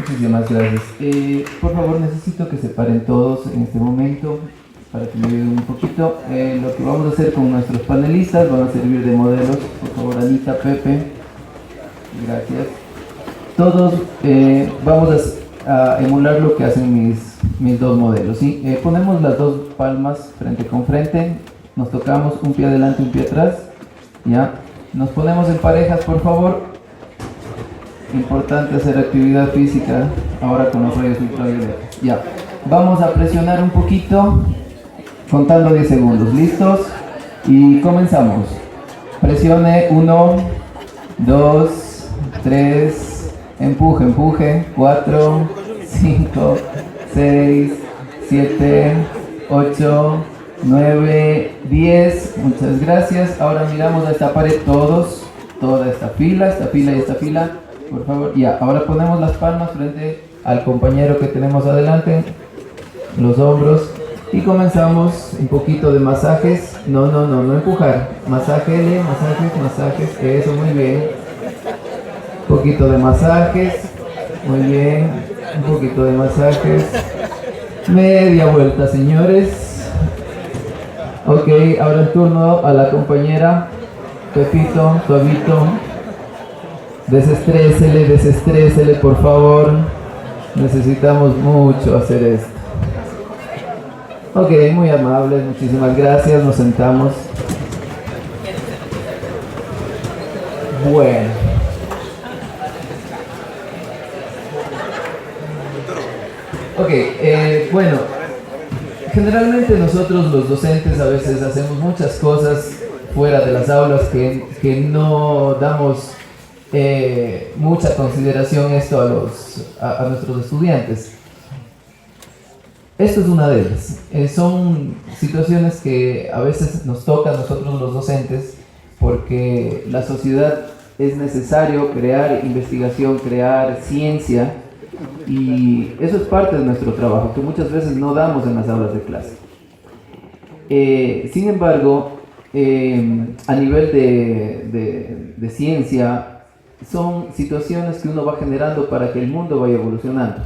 Muchísimas gracias. Por favor, necesito que se paren todos en este momento para que me ayuden un poquito. Lo que vamos a hacer con nuestros panelistas van a servir de modelos. Por favor, Anita, Pepe. Gracias. Todos vamos a emular lo que hacen mis dos modelos, ¿sí? Ponemos las dos palmas frente con frente. Nos tocamos un pie adelante, un pie atrás. ¿Ya? Nos ponemos en parejas, por favor. Importante hacer actividad física ahora con los rayos ultravioletas. Ya, vamos a presionar un poquito contando 10 segundos. ¿Listos? Y comenzamos. Presione 1, 2, 3, empuje, empuje, 4, 5, 6, 7, 8, 9, 10. Muchas gracias. Ahora miramos a esta pared todos, toda esta fila y esta fila. Por favor, ya, ahora ponemos las palmas frente al compañero que tenemos adelante, los hombros, y comenzamos un poquito de masajes. No empujar. Masajes, eso, muy bien. Un poquito de masajes, muy bien. Un poquito de masajes. Media vuelta, señores. Ok, ahora el turno a la compañera. Pepito, suavito. Desestrésele, por favor. Necesitamos mucho hacer esto. Ok, muy amables, muchísimas gracias. Nos sentamos. Bueno. Ok, bueno. Generalmente nosotros los docentes a veces hacemos muchas cosas fuera de las aulas que no damos mucha consideración esto a nuestros estudiantes. Esto es una de ellas. Son situaciones que a veces nos toca a nosotros los docentes porque la sociedad es necesario crear investigación, crear ciencia, y eso es parte de nuestro trabajo que muchas veces no damos en las aulas de clase. Sin embargo, a nivel de ciencia, son situaciones que uno va generando para que el mundo vaya evolucionando.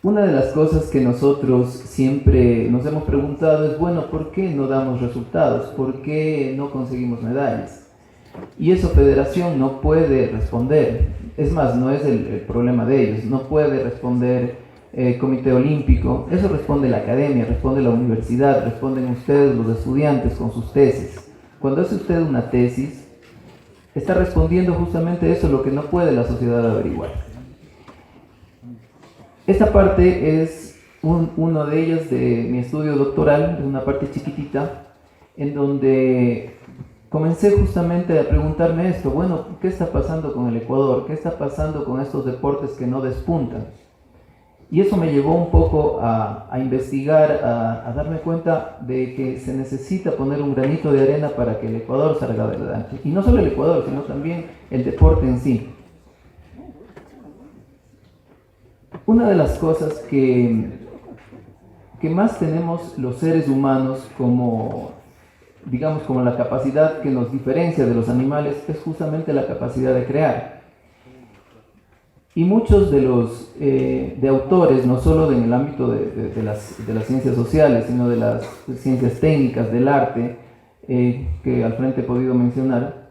Una de las cosas que nosotros siempre nos hemos preguntado es, bueno, ¿por qué no damos resultados? ¿Por qué no conseguimos medallas? Y eso Federación no puede responder. Es más, no es el problema de ellos. No puede responder el Comité Olímpico. Eso responde la academia, responde la universidad, responden ustedes los estudiantes con sus tesis. Cuando hace usted una tesis, está respondiendo justamente eso, lo que no puede la sociedad averiguar. Esta parte es uno de ellos de mi estudio doctoral, una parte chiquitita, en donde comencé justamente a preguntarme esto, bueno, ¿qué está pasando con el Ecuador? ¿Qué está pasando con estos deportes que no despuntan? Y eso me llevó un poco a investigar, a darme cuenta de que se necesita poner un granito de arena para que el Ecuador salga adelante. Y no solo el Ecuador, sino también el deporte en sí. Una de las cosas que más tenemos los seres humanos como, digamos, como la capacidad que nos diferencia de los animales es justamente la capacidad de crear. Y muchos de los de autores, no solo en el ámbito de las ciencias sociales, sino de las ciencias técnicas, del arte, que al frente he podido mencionar,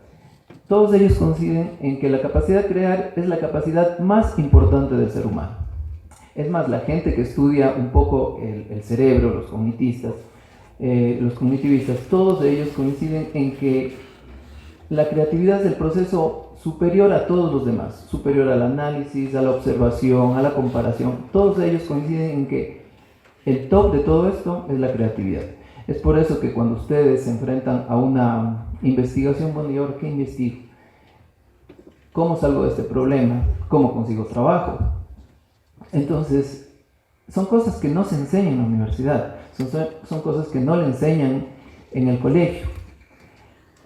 todos ellos coinciden en que la capacidad de crear es la capacidad más importante del ser humano. Es más, la gente que estudia un poco el cerebro, los cognitivistas, todos ellos coinciden en que la creatividad es el proceso superior a todos los demás, superior al análisis, a la observación, a la comparación. Todos ellos coinciden en que el top de todo esto es la creatividad. Es por eso que cuando ustedes se enfrentan a una investigación, bueno, ¿y ahora qué investigo? ¿Cómo salgo de este problema? ¿Cómo consigo trabajo? Entonces, son cosas que no se enseñan en la universidad, son cosas que no le enseñan en el colegio.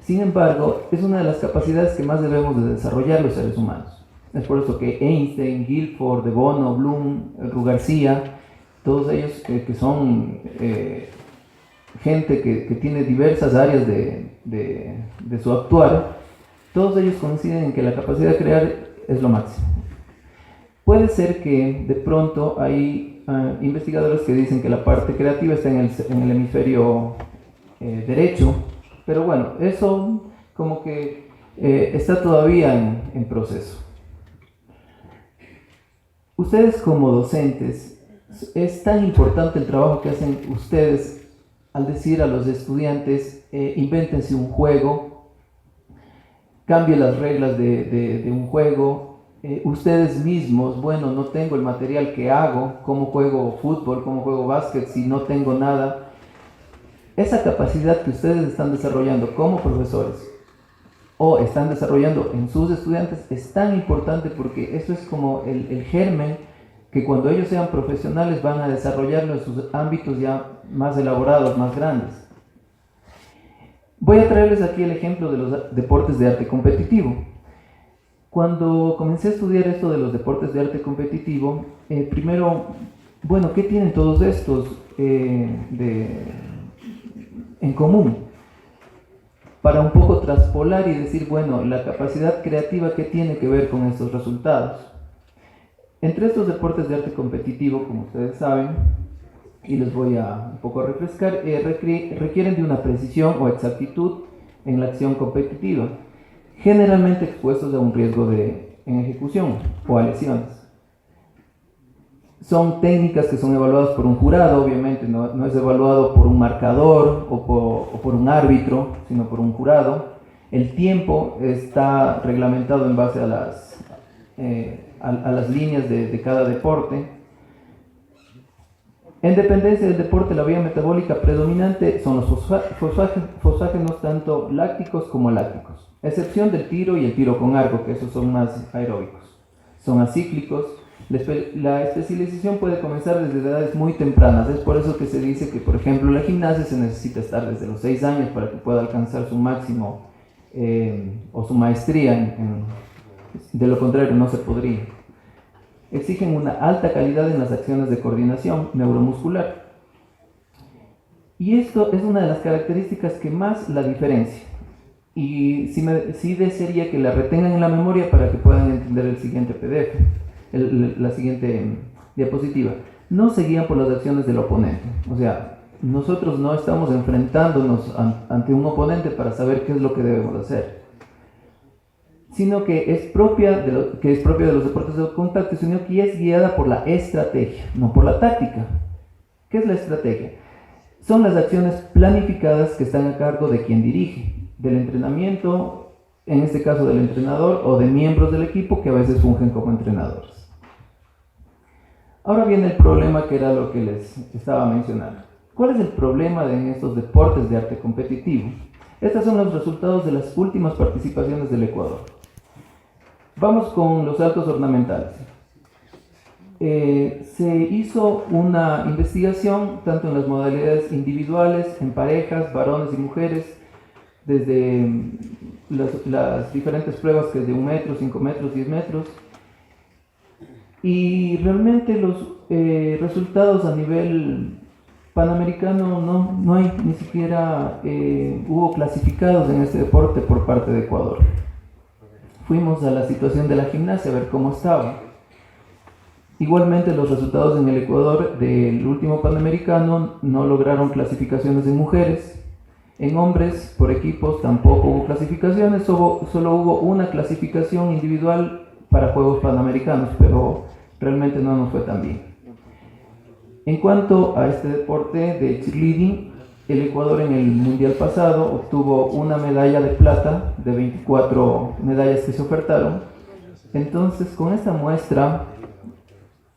Sin embargo, es una de las capacidades que más debemos de desarrollar los seres humanos. Es por eso que Einstein, Guilford, De Bono, Bloom, García, todos ellos que son gente que tiene diversas áreas de su actuar, todos ellos coinciden en que la capacidad de crear es lo máximo. Puede ser que de pronto hay investigadores que dicen que la parte creativa está en el hemisferio derecho, pero bueno, eso como que está todavía en proceso. Ustedes como docentes, es tan importante el trabajo que hacen ustedes al decir a los estudiantes, invéntense un juego, cambien las reglas de un juego, ustedes mismos, bueno, no tengo el material que hago, cómo juego fútbol, cómo juego básquet, si no tengo nada. Esa capacidad que ustedes están desarrollando como profesores o están desarrollando en sus estudiantes es tan importante porque eso es como el germen que cuando ellos sean profesionales van a desarrollarlo en sus ámbitos ya más elaborados, más grandes. Voy a traerles aquí el ejemplo de los deportes de arte competitivo. Cuando comencé a estudiar esto de los deportes de arte competitivo, primero, bueno, ¿qué tienen todos estos en común? Para un poco traspolar y decir, bueno, la capacidad creativa que tiene que ver con estos resultados. Entre estos deportes de arte competitivo, como ustedes saben, y les voy a un poco refrescar, requieren de una precisión o exactitud en la acción competitiva, generalmente expuestos a un riesgo en ejecución o a lesiones. Son técnicas que son evaluadas por un jurado, obviamente, no es evaluado por un marcador o por un árbitro, sino por un jurado. El tiempo está reglamentado en base a las líneas de cada deporte. En dependencia del deporte, la vía metabólica predominante son los fosfágenos tanto lácticos como lácticos, excepción del tiro y el tiro con arco, que esos son más aeróbicos. Son acíclicos. La especialización puede comenzar desde edades muy tempranas, es por eso que se dice que, por ejemplo, la gimnasia se necesita estar desde los 6 años para que pueda alcanzar su máximo o su maestría, de lo contrario no se podría. Exigen una alta calidad en las acciones de coordinación neuromuscular. Y esto es una de las características que más la diferencia. Y sí desearía que la retengan en la memoria para que puedan entender el siguiente PDF. La siguiente diapositiva. No se guían por las acciones del oponente. O sea, nosotros no estamos enfrentándonos ante un oponente para saber qué es lo que debemos hacer, sino que es propia de los deportes de contacto, sino que es guiada por la estrategia, no por la táctica. ¿Qué es la estrategia? Son las acciones planificadas que están a cargo de quien dirige, del entrenamiento, en este caso del entrenador, o de miembros del equipo que a veces fungen como entrenadores. Ahora viene el problema, que era lo que les estaba mencionando. ¿Cuál es el problema en estos deportes de arte competitivo? Estos son los resultados de las últimas participaciones del Ecuador. Vamos con los saltos ornamentales. Se hizo una investigación tanto en las modalidades individuales, en parejas, varones y mujeres, desde las diferentes pruebas que es de 1 metro, 5 metros, 10 metros. Y realmente los resultados a nivel panamericano no hay, ni siquiera hubo clasificados en este deporte por parte de Ecuador. Fuimos a la situación de la gimnasia a ver cómo estaba. Igualmente los resultados en el Ecuador del último panamericano no lograron clasificaciones en mujeres. En hombres por equipos tampoco hubo clasificaciones, solo hubo una clasificación individual para Juegos Panamericanos, pero realmente no nos fue tan bien. En cuanto a este deporte de cheerleading, el Ecuador en el mundial pasado obtuvo una medalla de plata de 24 medallas que se ofertaron. Entonces, con esta muestra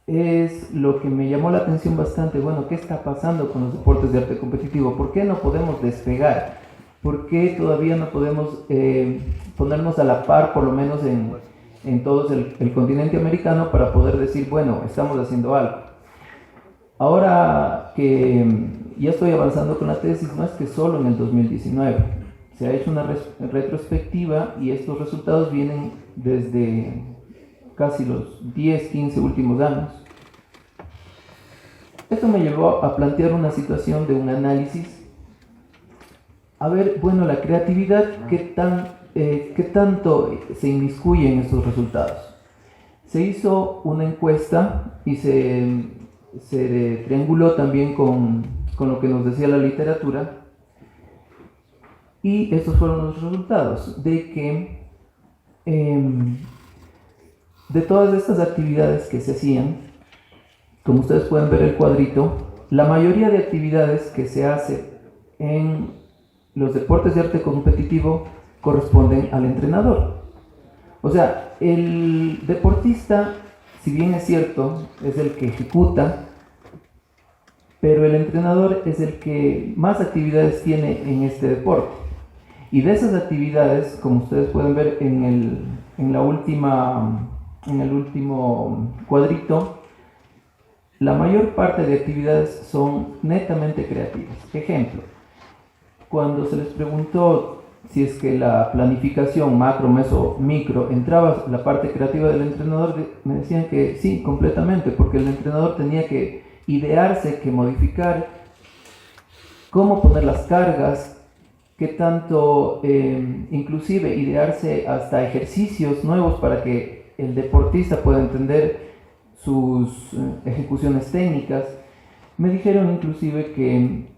es lo que me llamó la atención bastante. Bueno, ¿qué está pasando con los deportes de arte competitivo? ¿Por qué no podemos despegar? ¿Por qué todavía no podemos ponernos a la par, por lo menos en todo el continente americano, para poder decir, bueno, estamos haciendo algo? Ahora que ya estoy avanzando con la tesis, no es que solo en el 2019, se ha hecho una retrospectiva y estos resultados vienen desde casi los 10, 15 últimos años. Esto me llevó a plantear una situación de un análisis. A ver, bueno, la creatividad, ¿qué tanto se inmiscuye en estos resultados? Se hizo una encuesta y se trianguló también con lo que nos decía la literatura, y estos fueron los resultados, de que de todas estas actividades que se hacían, como ustedes pueden ver el cuadrito, la mayoría de actividades que se hace en los deportes de arte competitivo corresponden al entrenador. O sea, el deportista, si bien es cierto, es el que ejecuta, pero el entrenador es el que más actividades tiene en este deporte. Y de esas actividades, como ustedes pueden ver en el último cuadrito, la mayor parte de actividades son netamente creativas. Ejemplo, cuando se les preguntó si es que la planificación macro, meso, micro entraba la parte creativa del entrenador, me decían que sí, completamente, porque el entrenador tenía que idearse, que modificar cómo poner las cargas, qué tanto, inclusive idearse hasta ejercicios nuevos para que el deportista pueda entender sus ejecuciones técnicas. Me dijeron inclusive que,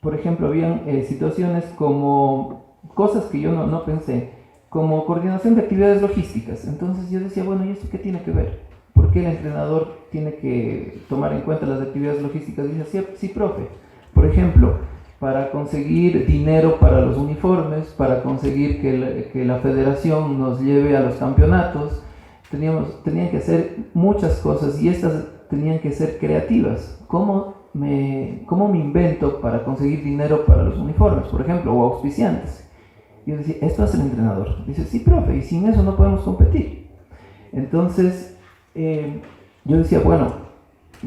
por ejemplo, habían situaciones como cosas que yo no pensé, como coordinación de actividades logísticas. Entonces yo decía, bueno, ¿y esto qué tiene que ver? ¿Por qué el entrenador tiene que tomar en cuenta las actividades logísticas? Y dice, sí, profe. Por ejemplo, para conseguir dinero para los uniformes, para conseguir que la federación nos lleve a los campeonatos, tenían que hacer muchas cosas, y estas tenían que ser creativas. ¿Cómo me invento para conseguir dinero para los uniformes, por ejemplo, o auspiciantes? Yo decía, esto hace el entrenador. Dice, sí, profe, y sin eso no podemos competir. Entonces, yo decía, bueno,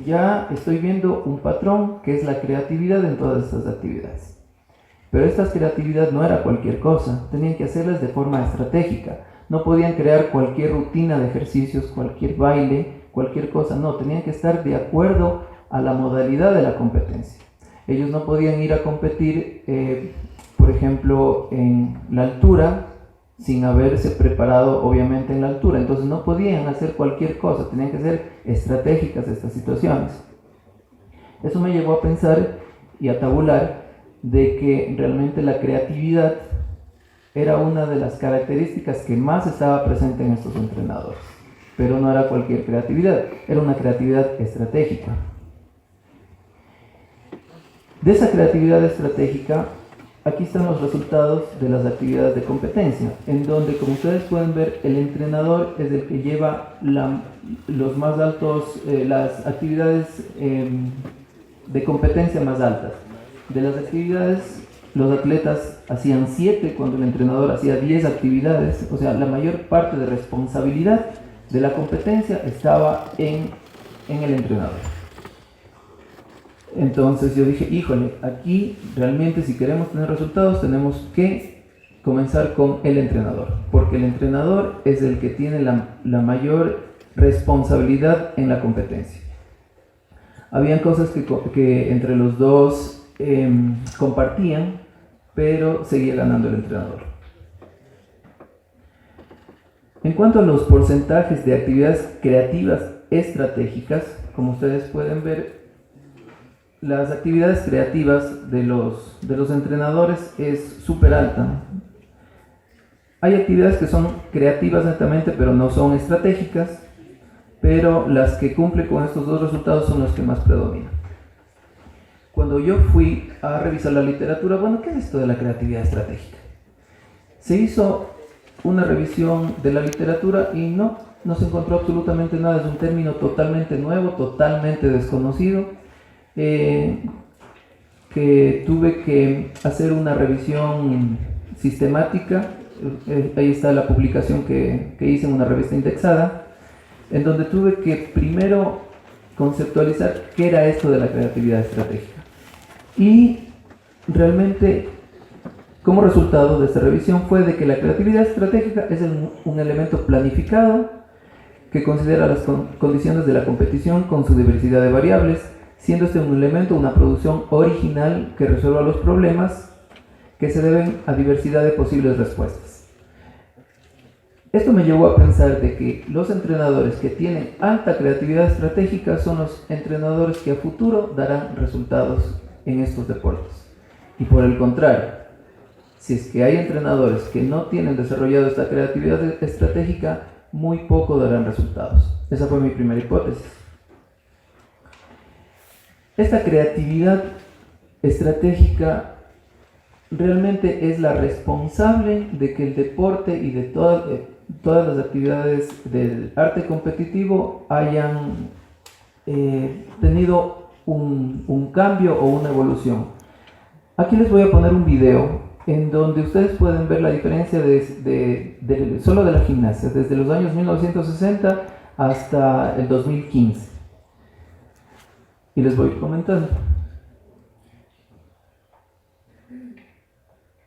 ya estoy viendo un patrón que es la creatividad en todas estas actividades. Pero esta creatividad no era cualquier cosa, tenían que hacerlas de forma estratégica. No podían crear cualquier rutina de ejercicios, cualquier baile, cualquier cosa. No, tenían que estar de acuerdo a la modalidad de la competencia. Ellos no podían ir a competir, por ejemplo, en la altura, sin haberse preparado obviamente en la altura. Entonces no podían hacer cualquier cosa, tenían que ser estratégicas estas situaciones. Eso me llevó a pensar y a tabular de que realmente la creatividad era una de las características que más estaba presente en estos entrenadores. Pero no era cualquier creatividad, era una creatividad estratégica. De esa creatividad estratégica, aquí están los resultados de las actividades de competencia, en donde, como ustedes pueden ver, el entrenador es el que lleva los más altos, las actividades de competencia más altas. De las actividades, los atletas hacían 7 cuando el entrenador hacía 10 actividades, o sea, la mayor parte de responsabilidad de la competencia estaba en el entrenador. Entonces yo dije, híjole, aquí realmente si queremos tener resultados tenemos que comenzar con el entrenador, porque el entrenador es el que tiene la mayor responsabilidad en la competencia. Habían cosas que entre los dos compartían, pero seguía ganando el entrenador. En cuanto a los porcentajes de actividades creativas estratégicas, como ustedes pueden ver, las actividades creativas de los entrenadores es súper alta. Hay actividades que son creativas netamente, pero no son estratégicas, pero las que cumplen con estos dos resultados son las que más predominan. Cuando yo fui a revisar la literatura, bueno, ¿qué es esto de la creatividad estratégica? Se hizo una revisión de la literatura y no se encontró absolutamente nada. Es un término totalmente nuevo, totalmente desconocido, que tuve que hacer una revisión sistemática. Ahí está la publicación que hice en una revista indexada, en donde tuve que primero conceptualizar qué era esto de la creatividad estratégica. Y realmente, como resultado de esta revisión, fue de que la creatividad estratégica es un elemento planificado que considera las condiciones de la competición con su diversidad de variables, siendo este un elemento, una producción original que resuelva los problemas que se deben a diversidad de posibles respuestas. Esto me llevó a pensar de que los entrenadores que tienen alta creatividad estratégica son los entrenadores que a futuro darán resultados en estos deportes. Y por el contrario, si es que hay entrenadores que no tienen desarrollado esta creatividad estratégica, muy poco darán resultados. Esa fue mi primera hipótesis. Esta creatividad estratégica realmente es la responsable de que el deporte y de todas las actividades del arte competitivo hayan tenido un cambio o una evolución. Aquí les voy a poner un video en donde ustedes pueden ver la diferencia solo de la gimnasia, desde los años 1960 hasta el 2015. Y les voy comentando.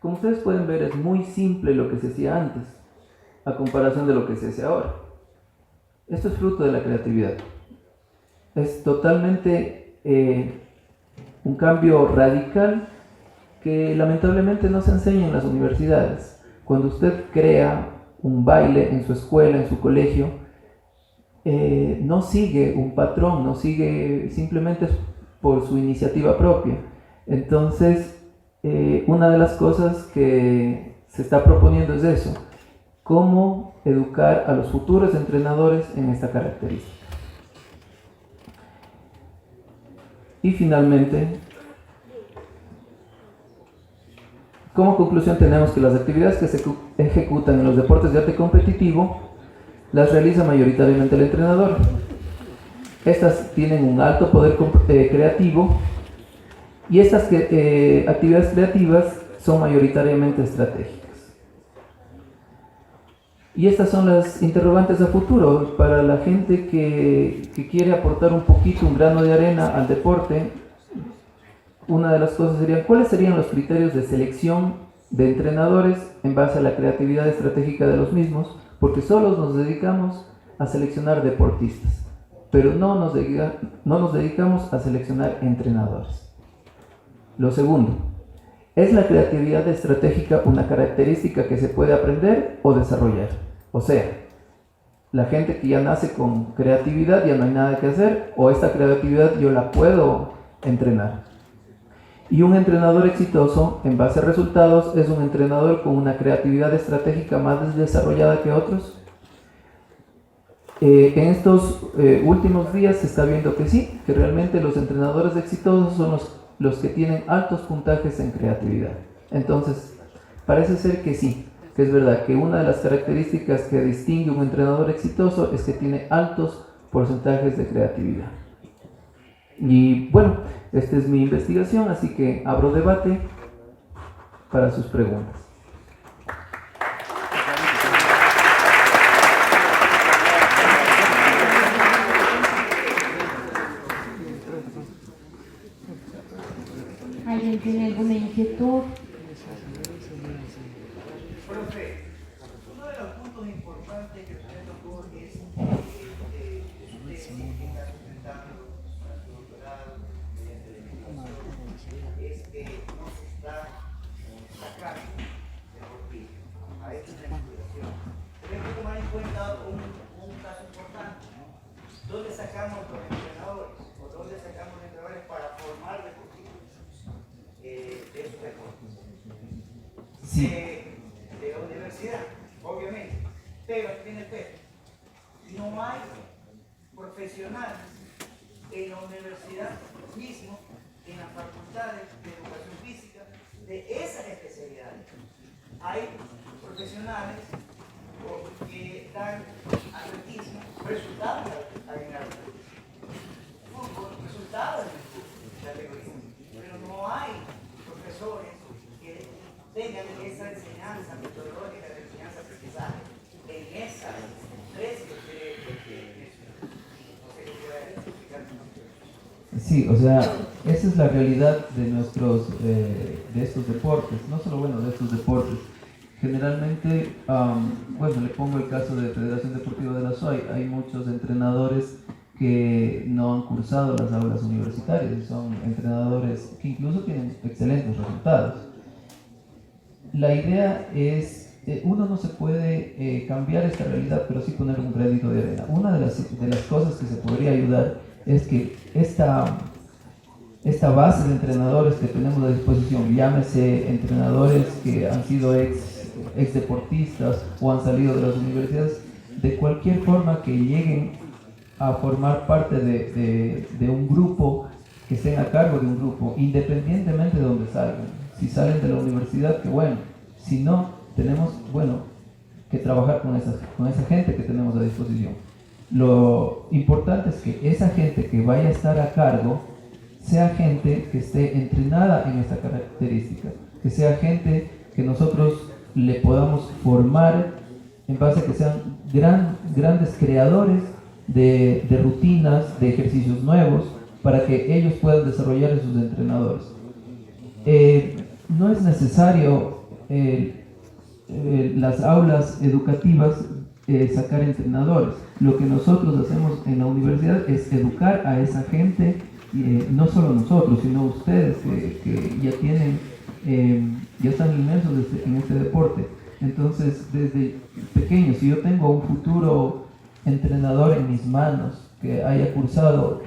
Como ustedes pueden ver, es muy simple lo que se hacía antes, a comparación de lo que se hace ahora. Esto es fruto de la creatividad. Es totalmente un cambio radical que lamentablemente no se enseña en las universidades. Cuando usted crea un baile en su escuela, en su colegio, no sigue un patrón, no sigue simplemente por su iniciativa propia. Entonces, una de las cosas que se está proponiendo es eso, cómo educar a los futuros entrenadores en esta característica. Y finalmente, como conclusión tenemos que las actividades que se ejecutan en los deportes de arte competitivo las realiza mayoritariamente el entrenador. Estas tienen un alto poder creativo y estas actividades creativas son mayoritariamente estratégicas. Y estas son las interrogantes a futuro para la gente que quiere aportar un poquito, un grano de arena al deporte. Una de las cosas sería, ¿cuáles serían los criterios de selección de entrenadores en base a la creatividad estratégica de los mismos? Porque solo nos dedicamos a seleccionar deportistas, pero no nos dedicamos a seleccionar entrenadores. Lo segundo, ¿es la creatividad estratégica una característica que se puede aprender o desarrollar? O sea, la gente que ya nace con creatividad ya no hay nada que hacer, o esta creatividad yo la puedo entrenar. Y un entrenador exitoso, en base a resultados, es un entrenador con una creatividad estratégica más desarrollada que otros. En estos últimos días se está viendo que sí, que realmente los entrenadores exitosos son los que tienen altos puntajes en creatividad. Entonces, parece ser que sí, que es verdad que una de las características que distingue un entrenador exitoso es que tiene altos porcentajes de creatividad. Y bueno, esta es mi investigación, así que abro debate para sus preguntas. ¿Alguien tiene alguna inquietud? Profe, uno de los puntos importantes que usted tocó es usted que está sustentando su doctorado mediante la investigación, es que no se está sacando deportistas a esta investigación. Pero hay que tomar en cuenta un caso importante. ¿Dónde sacamos los entrenadores? ¿O dónde sacamos los entrenadores para formar deportistas de esos deportes? Sí. De la universidad, obviamente, pero tiene pero. No hay profesionales en la universidad mismo, en las facultades de educación física, de esas especialidades. Hay profesionales que dan atletismo, resultados en atletismo, fútbol, resultados en el fútbol, categoría, pero no hay profesores que tengan esa enseñanza metodológica de enseñanza aprendizaje en esas tres Sí, o sea, esa es la realidad de estos deportes, no solo de estos deportes. Generalmente, le pongo el caso de Federación Deportiva de la SOAI, hay muchos entrenadores que no han cursado las aulas universitarias, son entrenadores que incluso tienen excelentes resultados. La idea es uno no se puede cambiar esta realidad, pero sí poner un granito de arena. Una de las cosas que se podría ayudar es que esta base de entrenadores que tenemos a disposición, llámese entrenadores que han sido ex deportistas o han salido de las universidades, de cualquier forma que lleguen a formar parte de un grupo, que estén a cargo de un grupo, independientemente de donde salgan. Si salen de la universidad, que bueno. Si no, tenemos, bueno, que trabajar con esa gente que tenemos a disposición. Lo importante es que esa gente que vaya a estar a cargo sea gente que esté entrenada en esta característica, que sea gente que nosotros le podamos formar en base a que sean grandes creadores de rutinas, de ejercicios nuevos, para que ellos puedan desarrollar en sus entrenadores. No es necesario las aulas educativas sacar entrenadores. Lo que nosotros hacemos en la universidad es educar a esa gente, no solo nosotros, sino ustedes que ya tienen, ya están inmersos en este deporte. Entonces, desde pequeños, si yo tengo un futuro entrenador en mis manos, que haya cursado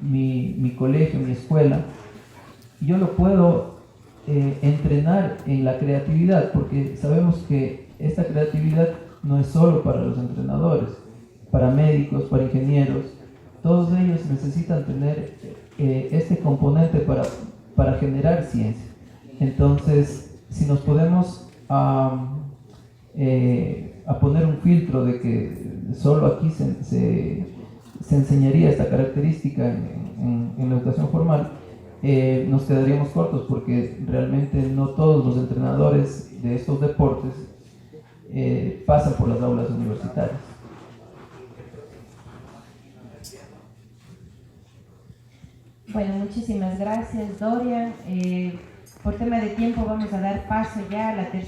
mi colegio, mi escuela, yo lo puedo entrenar en la creatividad, porque sabemos que esta creatividad no es solo para los entrenadores, para médicos, para ingenieros, todos ellos necesitan tener este componente para generar ciencia. Entonces, si nos podemos a poner un filtro de que solo aquí se enseñaría esta característica en la educación formal, nos quedaríamos cortos, porque realmente no todos los entrenadores de estos deportes pasan por las aulas universitarias. Bueno, muchísimas gracias, Dorian. Por tema de tiempo vamos a dar paso ya a la tercera.